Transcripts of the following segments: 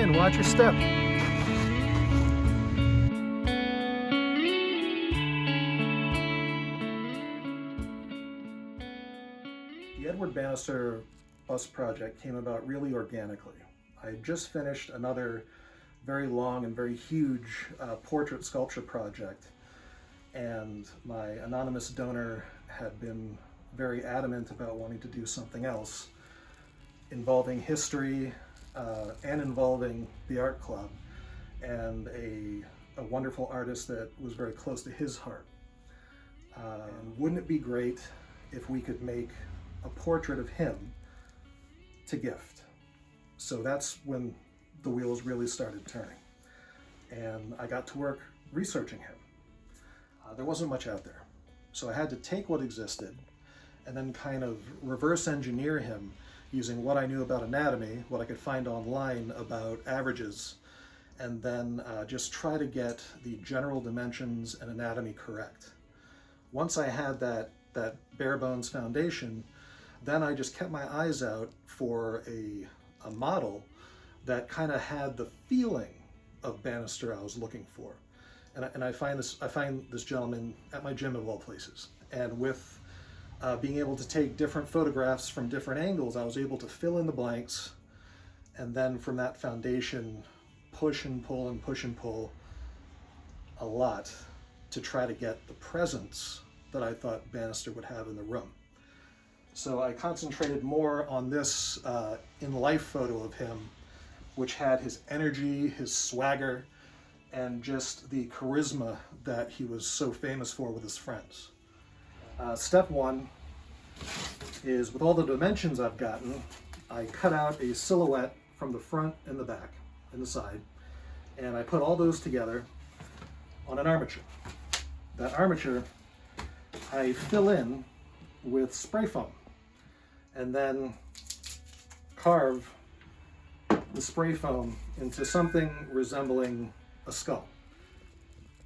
in, watch your step. The Edward Bannister bust project came about really organically. I had just finished another very long and very huge portrait sculpture project, and my anonymous donor had been very adamant about wanting to do something else involving history and involving the art club and a wonderful artist that was very close to his heart. And wouldn't it be great if we could make a portrait of him to gift? So that's when the wheels really started turning. And I got to work researching him. There wasn't much out there. So I had to take what existed and then kind of reverse engineer him using what I knew about anatomy, what I could find online about averages, and then just try to get the general dimensions and anatomy correct. Once I had that bare bones foundation, then I just kept my eyes out for a model that kind of had the feeling of Bannister I was looking for. And I find this gentleman at my gym of all places. And with being able to take different photographs from different angles, I was able to fill in the blanks, and then from that foundation, push and pull and push and pull a lot to try to get the presence that I thought Bannister would have in the room. So I concentrated more on this in-life photo of him, which had his energy, his swagger, and just the charisma that he was so famous for with his friends. Step one is, with all the dimensions I've gotten, I cut out a silhouette from the front and the back and the side, and I put all those together on an armature. That armature I fill in with spray foam and then carve the spray foam into something resembling a skull.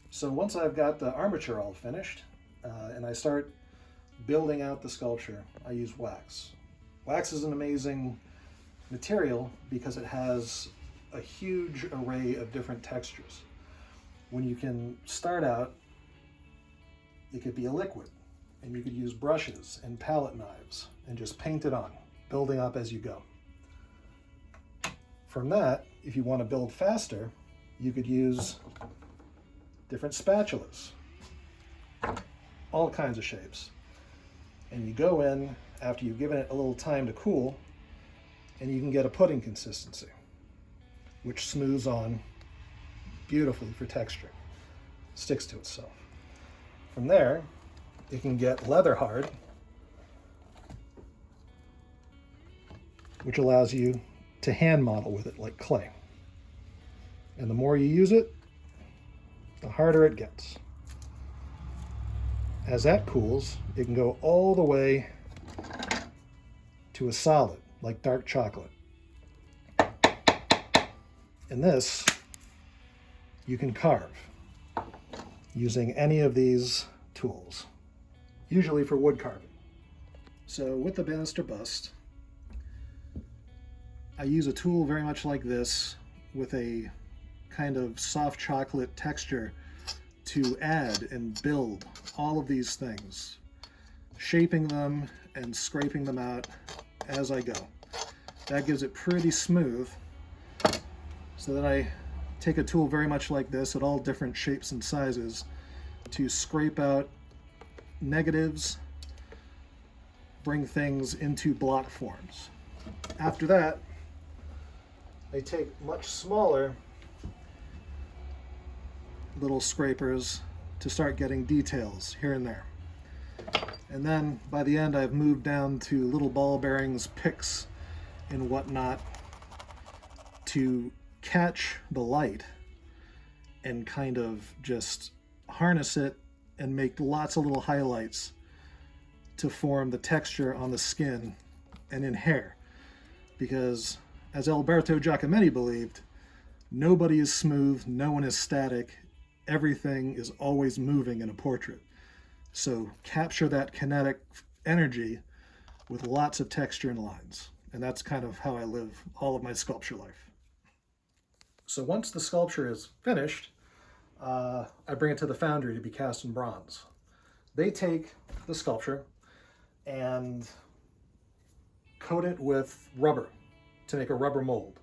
So once I've got the armature all finished and I start building out the sculpture, I use wax. Wax is an amazing material because it has a huge array of different textures. When you can start out, it could be a liquid, and you could use brushes and palette knives and just paint it on, building up as you go. From that, if you want to build faster, you could use different spatulas, all kinds of shapes. And you go in after you've given it a little time to cool, and you can get a pudding consistency, which smooths on beautifully for texture, sticks to itself. From there, it can get leather hard, which allows you to hand model with it like clay. And the more you use it, the harder it gets. As that cools, it can go all the way to a solid, like dark chocolate. And this, you can carve using any of these tools, usually for wood carving. So with the Bannister bust, I use a tool very much like this with a kind of soft chocolate texture to add and build all of these things, shaping them and scraping them out as I go. That gives it pretty smooth. So then I take a tool very much like this at all different shapes and sizes to scrape out negatives, bring things into block forms. After that, I take much smaller little scrapers to start getting details here and there. And then by the end, I've moved down to little ball bearings, picks, and whatnot to catch the light and kind of just harness it and make lots of little highlights to form the texture on the skin and in hair. Because as Alberto Giacometti believed, nobody is smooth, no one is static, everything is always moving in a portrait. So capture that kinetic energy with lots of texture and lines. And that's kind of how I live all of my sculpture life. So once the sculpture is finished, I bring it to the foundry to be cast in bronze. They take the sculpture and coat it with rubber to make a rubber mold.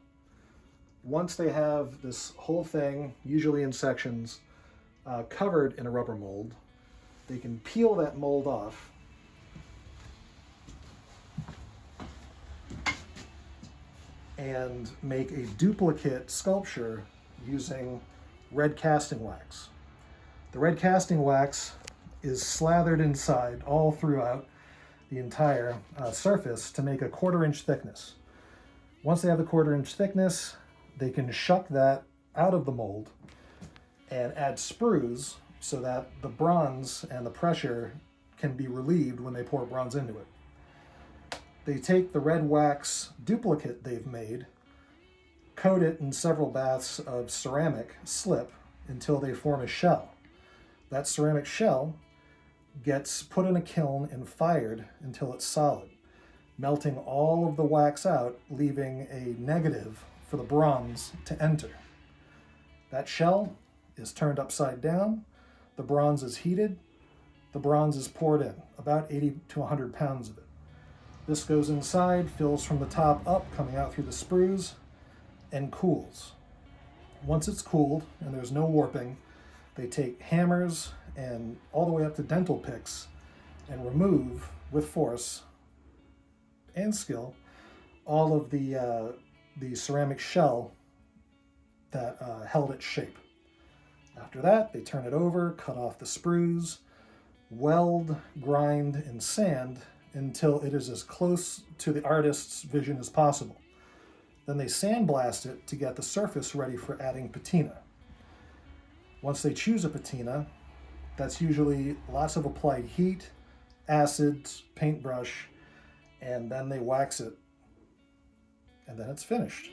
Once they have this whole thing, usually in sections, covered in a rubber mold, they can peel that mold off and make a duplicate sculpture using red casting wax. The red casting wax is slathered inside all throughout the entire surface to make a 1/4 inch thickness. Once they have the 1/4 inch thickness, they can shuck that out of the mold and add sprues so that the bronze and the pressure can be relieved when they pour bronze into it. They take the red wax duplicate they've made, coat it in several baths of ceramic slip until they form a shell. That ceramic shell gets put in a kiln and fired until it's solid, melting all of the wax out, leaving a negative for the bronze to enter. That shell is turned upside down, the bronze is heated, the bronze is poured in, about 80 to 100 pounds of it. This goes inside, fills from the top up, coming out through the sprues, and cools. Once it's cooled and there's no warping, they take hammers and all the way up to dental picks and remove with force and skill all of the ceramic shell that held its shape. After that, they turn it over, cut off the sprues, weld, grind, and sand until it is as close to the artist's vision as possible. Then they sandblast it to get the surface ready for adding patina. Once they choose a patina, that's usually lots of applied heat, acids, paintbrush, and then they wax it, and then it's finished.